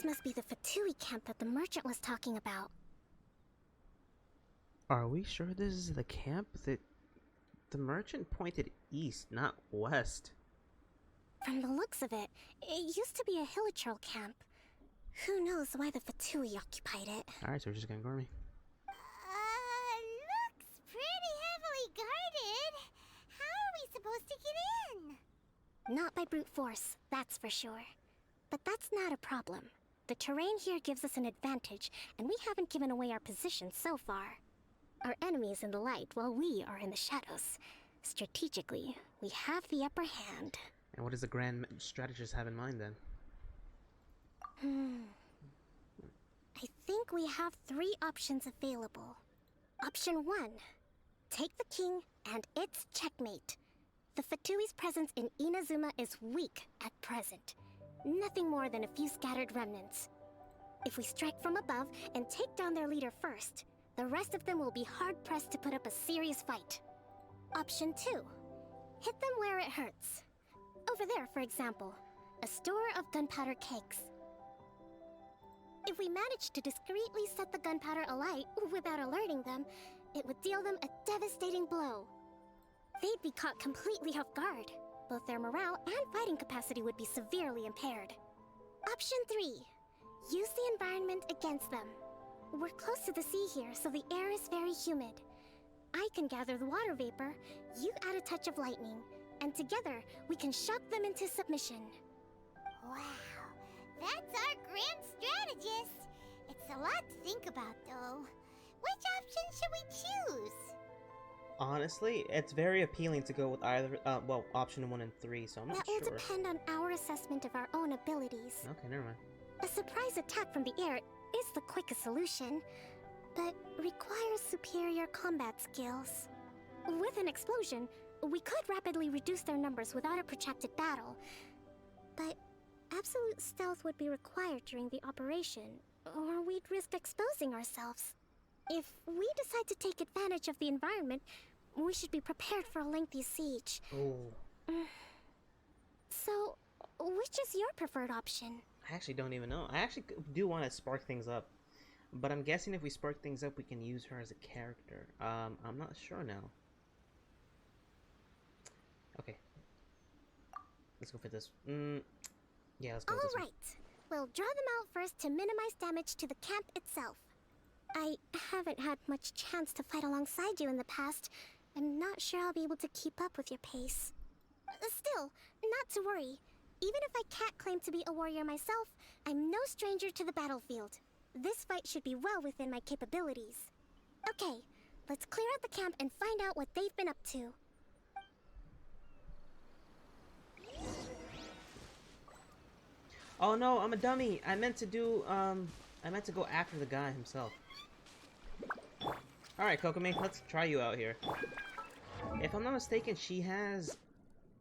must be the Fatui camp that the merchant was talking about. Are we sure this is the camp? The merchant pointed east, not west. From the looks of it, it used to be a hilichurl camp. Who knows why the Fatui occupied it? Alright, so we're just gonna ignore me. Looks pretty heavily guarded. How are we supposed to get in? Not by brute force, that's for sure. But that's not a problem. The terrain here gives us an advantage, and we haven't given away our position so far. Our enemy is in the light, while we are in the shadows. Strategically, we have the upper hand. And what does the grand strategist have in mind then? I think we have 3 options available. Option 1. Take the king, and it's checkmate. The Fatui's presence in Inazuma is weak at present. Nothing more than a few scattered remnants. If we strike from above and take down their leader first, the rest of them will be hard-pressed to put up a serious fight. Option 2. Hit them where it hurts. Over there, for example, a store of gunpowder cakes. If we manage to discreetly set the gunpowder alight without alerting them, it would deal them a devastating blow. They'd be caught completely off guard. Both their morale and fighting capacity would be severely impaired. Option 3. Use the environment against them. We're close to the sea here, so the air is very humid. I can gather the water vapor, you add a touch of lightning, and together we can shock them into submission. Wow, that's our grand strategist. It's a lot to think about, though. Which option should we choose? Honestly, it's very appealing to go with either, well, option 1 and 3, so I'm not sure. That will depend on our assessment of our own abilities. Okay, never mind. A surprise attack from the air is the quickest solution, but requires superior combat skills. With an explosion, we could rapidly reduce their numbers without a protracted battle, but absolute stealth would be required during the operation, or we'd risk exposing ourselves. If we decide to take advantage of the environment, we should be prepared for a lengthy siege. Oh. So, which is your preferred option? I actually don't even know. I actually do want to spark things up. But I'm guessing if we spark things up, we can use her as a character. I'm not sure now. Okay. Let's go for this. Yeah, let's go with this one. Alright. We'll draw them out first to minimize damage to the camp itself. I haven't had much chance to fight alongside you in the past. I'm not sure I'll be able to keep up with your pace. Still, not to worry. Even if I can't claim to be a warrior myself, I'm no stranger to the battlefield. This fight should be well within my capabilities. Okay, let's clear out the camp and find out what they've been up to. Oh no, I'm a dummy. I meant to do, I meant to go after the guy himself. Alright, Kokomi, let's try you out here. If I'm not mistaken, she has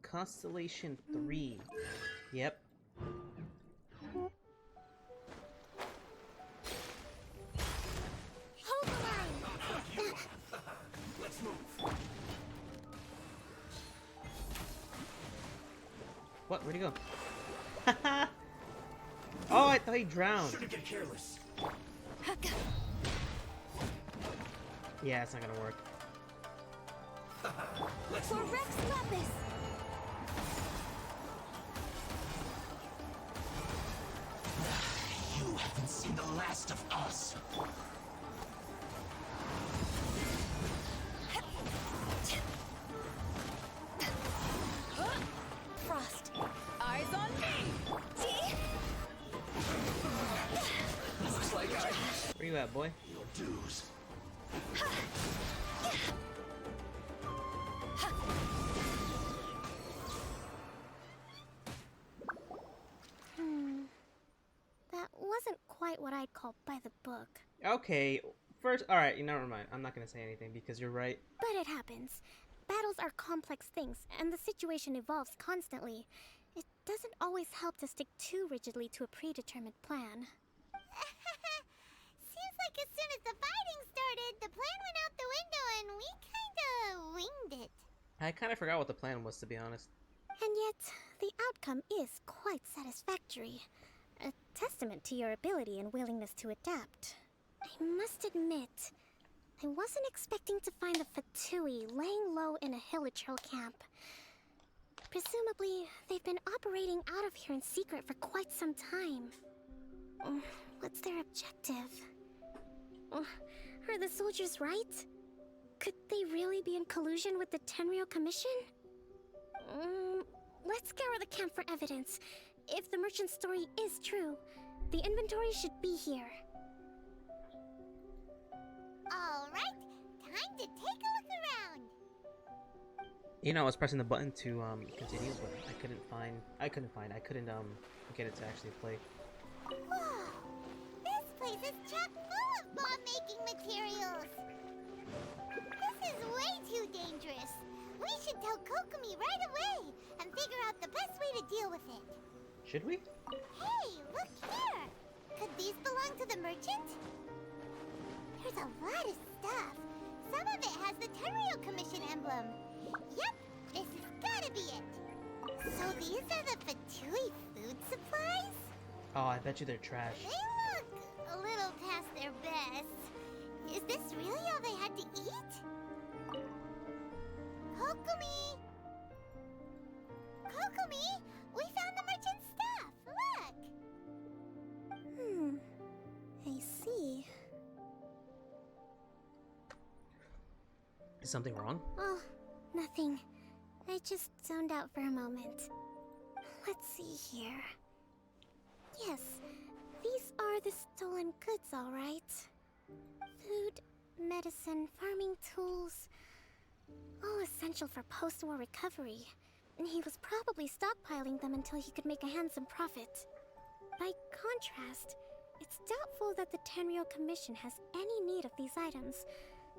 Constellation 3. Yep. Hold the line! Let's move. What? Where'd he go? Oh, I thought he drowned. Shouldn't get careless. Yeah, it's not gonna work. Let's For move. Rex Lapis! You haven't seen the last of us. Frost, eyes on me! Looks like I... Where you at, boy? Your dues. That wasn't quite what I'd call by the book. Okay, first, alright, never mind. I'm not gonna say anything because you're right. But it happens. Battles are complex things, and the situation evolves constantly. It doesn't always help to stick too rigidly to a predetermined plan. Seems like as soon as the fighting started, the plan went out the window and we kinda winged it. I kind of forgot what the plan was, to be honest. And yet, the outcome is quite satisfactory. A testament to your ability and willingness to adapt. I must admit, I wasn't expecting to find the Fatui laying low in a Hilichurl camp. Presumably, they've been operating out of here in secret for quite some time. What's their objective? Are the soldiers right? Could they really be in collusion with the Tenryou Commission? Let's scour the camp for evidence. If the merchant's story is true, the inventory should be here. Alright, time to take a look around. You know, I was pressing the button to continue, but I couldn't get it to actually play. Whoa! This place is chock full of bomb-making materials! This is way too dangerous! We should tell Kokomi right away and figure out the best way to deal with it. Should we? Hey, look here! Could these belong to the merchant? There's a lot of stuff. Some of it has the Tenryou Commission emblem. Yep, this has gotta be it. So these are the Fatui food supplies? Oh, I bet you they're trash. They look a little past their best. Is this really all they had to eat? Kokomi! Kokomi! We found the merchant's stuff! Look! I see. Is something wrong? Oh, nothing. I just zoned out for a moment. Let's see here. Yes, these are the stolen goods, all right. Food, medicine, farming tools, all essential for post-war recovery. And he was probably stockpiling them until he could make a handsome profit. By contrast, it's doubtful that the Tenryou Commission has any need of these items,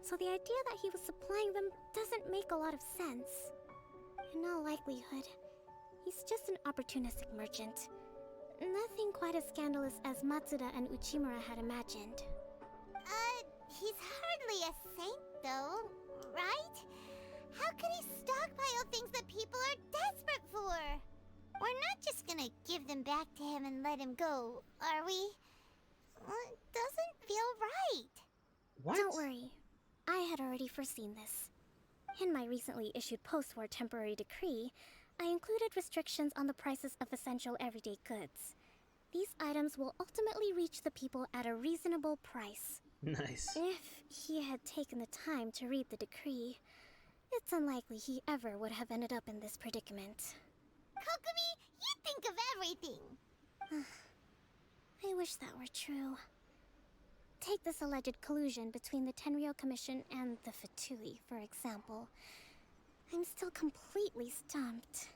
so the idea that he was supplying them doesn't make a lot of sense. In all likelihood, he's just an opportunistic merchant. Nothing quite as scandalous as Matsuda and Uchimura had imagined. He's hardly a saint, though, right? How could he stockpile things that people are desperate for? We're not just gonna give them back to him and let him go, are we? It doesn't feel right. What? Don't worry. I had already foreseen this. In my recently issued post-war temporary decree, I included restrictions on the prices of essential everyday goods. These items will ultimately reach the people at a reasonable price. Nice. If he had taken the time to read the decree, it's unlikely he ever would have ended up in this predicament. Kokomi, you think of everything. I wish that were true. Take this alleged collusion between the Tenryou Commission and the Fatui, for example. I'm still completely stumped.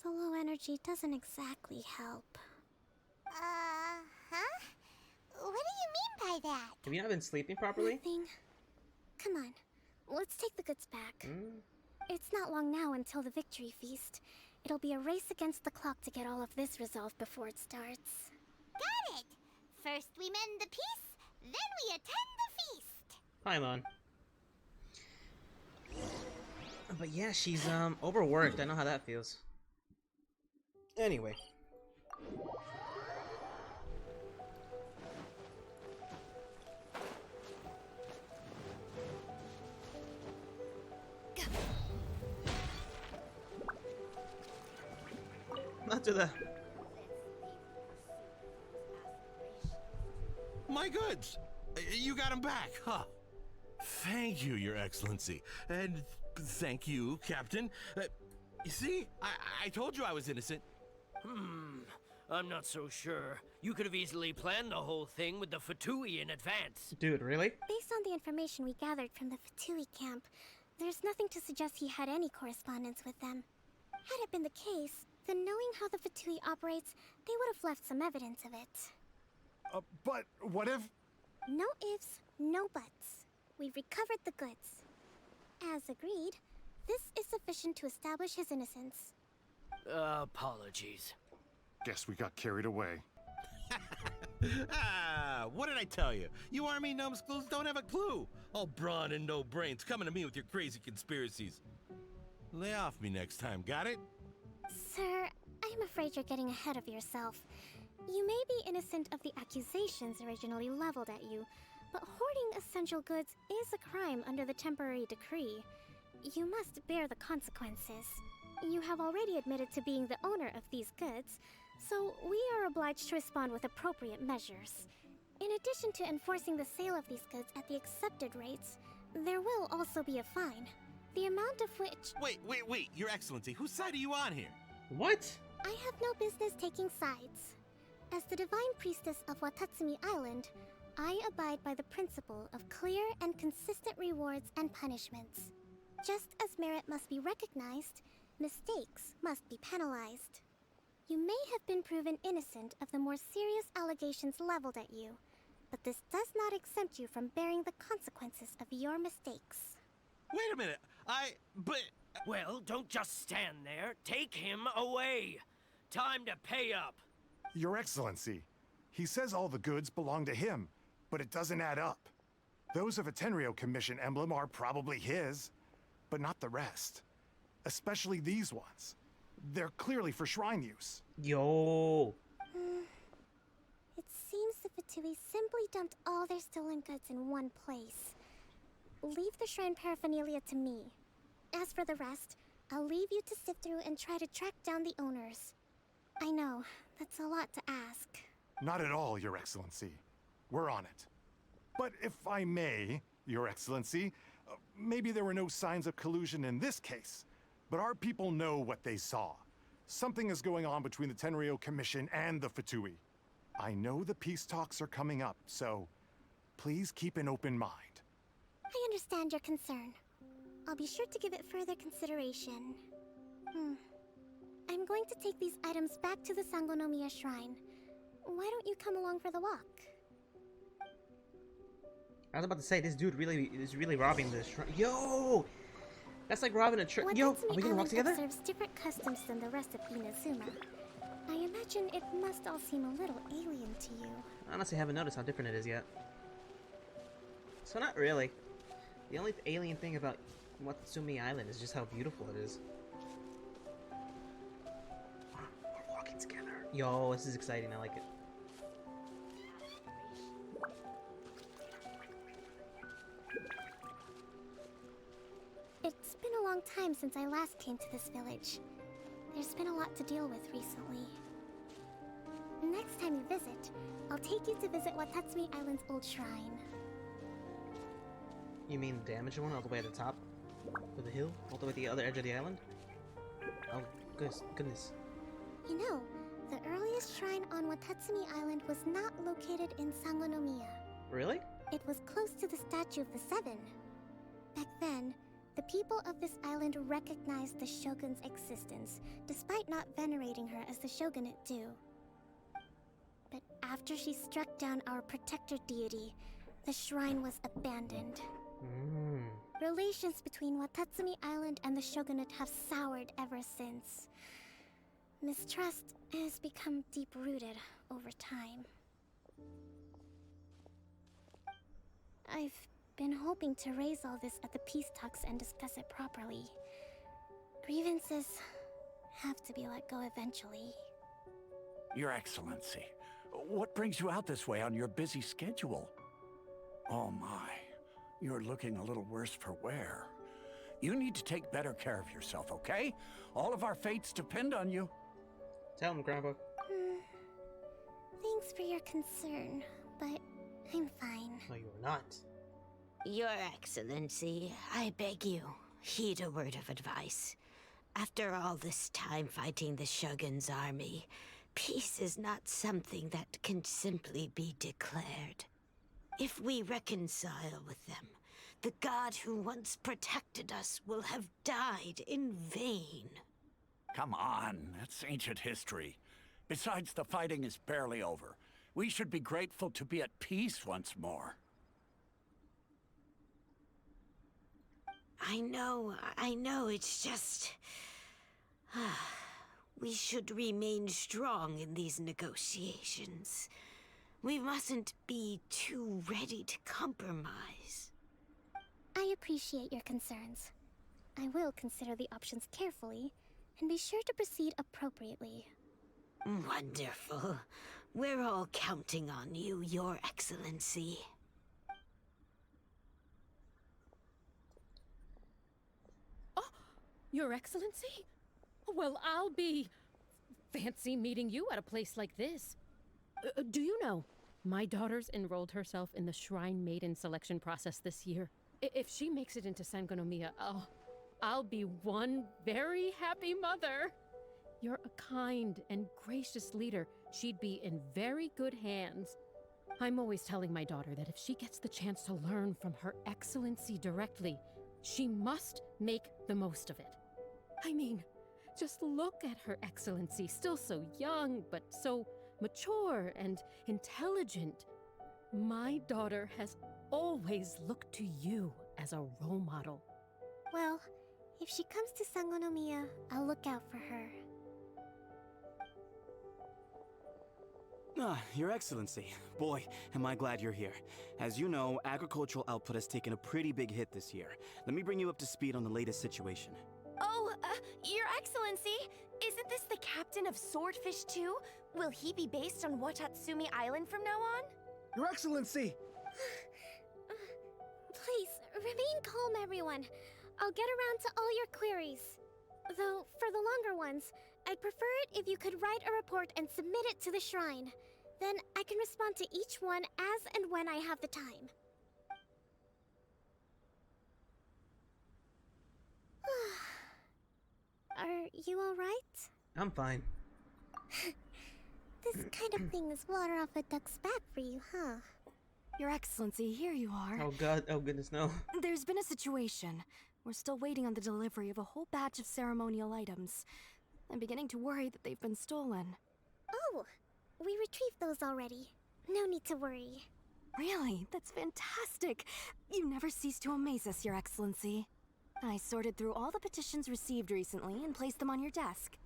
The low energy doesn't exactly help. Huh? What do you mean by that? Have you not been sleeping properly? Nothing. Come on, let's take the goods back. Mm. It's not long now until the victory feast. It'll be a race against the clock to get all of this resolved before it starts. Got it! First we mend the peace, then we attend the feast. Pylon. But yeah, she's overworked. I know how that feels. Anyway. Not to the... My goods! You got them back, huh? Thank you, Your Excellency. And thank you, Captain. You see? I told you I was innocent. I'm not so sure. You could have easily planned the whole thing with the Fatui in advance. Dude, really? Based on the information we gathered from the Fatui camp, there's nothing to suggest he had any correspondence with them. Had it been the case, then knowing how the Fatui operates, they would have left some evidence of it. But what if... No ifs, no buts. We've recovered the goods. As agreed, this is sufficient to establish his innocence. Apologies. Guess we got carried away. What did I tell you? You army numbskulls don't have a clue. All brawn and no brains coming to me with your crazy conspiracies. Lay off me next time, got it? Sir, I'm afraid you're getting ahead of yourself. You may be innocent of the accusations originally leveled at you, but hoarding essential goods is a crime under the temporary decree. You must bear the consequences. You have already admitted to being the owner of these goods, so we are obliged to respond with appropriate measures. In addition to enforcing the sale of these goods at the accepted rates, there will also be a fine, the amount of which... Wait, Your Excellency, whose side are you on here? What? I have no business taking sides. As the Divine Priestess of Watatsumi Island, I abide by the principle of clear and consistent rewards and punishments. Just as merit must be recognized, mistakes must be penalized. You may have been proven innocent of the more serious allegations leveled at you, but this does not exempt you from bearing the consequences of your mistakes. Wait a minute, but... Well, don't just stand there. Take him away. Time to pay up. Your Excellency, he says all the goods belong to him, but it doesn't add up. Those of a Tenryo Commission emblem are probably his, but not the rest. Especially these ones. They're clearly for shrine use. Yo. It seems the Fatui simply dumped all their stolen goods in one place. Leave the shrine paraphernalia to me. As for the rest, I'll leave you to sift through and try to track down the owners. I know, that's a lot to ask. Not at all, Your Excellency. We're on it. But if I may, Your Excellency, maybe there were no signs of collusion in this case, but our people know what they saw. Something is going on between the Tenryo Commission and the Fatui. I know the peace talks are coming up, so please keep an open mind. I understand your concern. I'll be sure to give it further consideration. I'm going to take these items back to the Sangonomiya Shrine. Why don't you come along for the walk? I was about to say, this dude is really robbing the shrine. Yo! That's like robbing a church. Yo, are we gonna walk together? Observes different customs than the rest of Inazuma. I imagine it must all seem a little alien to you. I honestly haven't noticed how different it is yet. So not really. The only alien thing about Watatsumi Island is just how beautiful it is. We're walking together. Yo, this is exciting. I like it. It's been a long time since I last came to this village. There's been a lot to deal with recently. Next time you visit, I'll take you to visit Watatsumi Island's old shrine. You mean the damaged one all the way at the top of the hill? All the way to the other edge of the island? Oh, goodness. You know, the earliest shrine on Watatsumi Island was not located in Sangonomiya. Really? It was close to the Statue of the Seven. Back then, the people of this island recognized the shogun's existence, despite not venerating her as the shogunate do. But after she struck down our protector deity, the shrine was abandoned. Relations between Watatsumi Island and the shogunate have soured ever since. Mistrust has become deep-rooted over time. I've been hoping to raise all this at the peace talks and discuss it properly. Grievances have to be let go eventually. Your Excellency, what brings you out this way on your busy schedule? Oh my, you're looking a little worse for wear. You need to take better care of yourself, okay? All of our fates depend on you. Tell him, Grandpa. Thanks for your concern, but I'm fine. No, you are not. Your Excellency, I beg you, heed a word of advice. After all this time fighting the Shogun's army, peace is not something that can simply be declared. If we reconcile with them, the god who once protected us will have died in vain. Come on, that's ancient history. Besides, the fighting is barely over. We should be grateful to be at peace once more. I know, it's just... we should remain strong in these negotiations. We mustn't be too ready to compromise. I appreciate your concerns. I will consider the options carefully, and be sure to proceed appropriately, Wonderful. We're all counting on you, Your Excellency. Your Excellency? Well, I'll be fancy meeting you at a place like this. Do you know, my daughter's enrolled herself in the Shrine Maiden selection process this year. If she makes it into Sangonomiya, I'll be one very happy mother. You're a kind and gracious leader. She'd be in very good hands. I'm always telling my daughter that if she gets the chance to learn from Her Excellency directly, she must make the most of it. I mean, just look at Her Excellency, still so young, but so mature and intelligent. My daughter has always looked to you as a role model. Well, if she comes to Sangonomiya, I'll look out for her. Your Excellency. Boy, am I glad you're here. As you know, agricultural output has taken a pretty big hit this year. Let me bring you up to speed on the latest situation. Oh, Your Excellency, isn't this the captain of Swordfish too? Will he be based on Watatsumi Island from now on? Your Excellency! Please, remain calm, everyone. I'll get around to all your queries. Though, for the longer ones, I'd prefer it if you could write a report and submit it to the shrine. Then I can respond to each one as and when I have the time. Are you alright? I'm fine. This kind of thing is water off a duck's back for you, huh? Your Excellency, here you are. Oh god, oh goodness, no. There's been a situation. We're still waiting on the delivery of a whole batch of ceremonial items. I'm beginning to worry that they've been stolen. Oh, we retrieved those already. No need to worry. Really? That's fantastic. You never cease to amaze us, Your Excellency. I sorted through all the petitions received recently and placed them on your desk.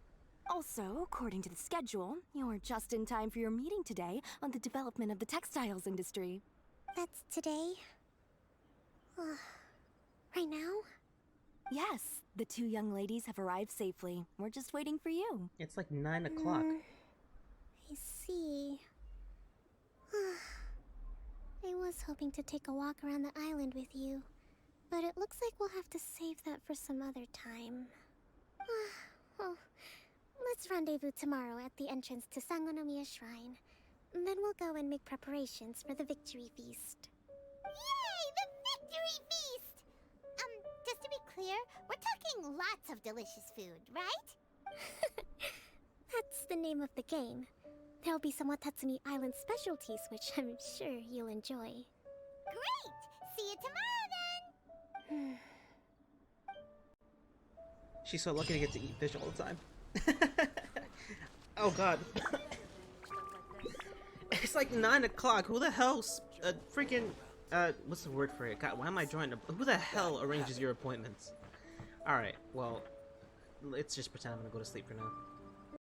Also, according to the schedule, you're just in time for your meeting today on the development of the textiles industry. That's today? Right now? Yes, the two young ladies have arrived safely. We're just waiting for you. It's like 9 o'clock. I see. I was hoping to take a walk around the island with you, but it looks like we'll have to save that for some other time. Well, let's rendezvous tomorrow at the entrance to Sangonomiya Shrine. Then we'll go and make preparations for the victory feast. Yay! The victory feast! Just to be clear, we're talking lots of delicious food, right? That's the name of the game. There'll be some Watatsumi Island specialties, which I'm sure you'll enjoy. Great! See you tomorrow then! She's so lucky to get to eat fish all the time. Oh god. It's like 9 o'clock. Who the hell's freaking what's the word for it? God, why am I drawing who the hell arranges your appointments? Alright, well, let's just pretend I'm gonna go to sleep for now.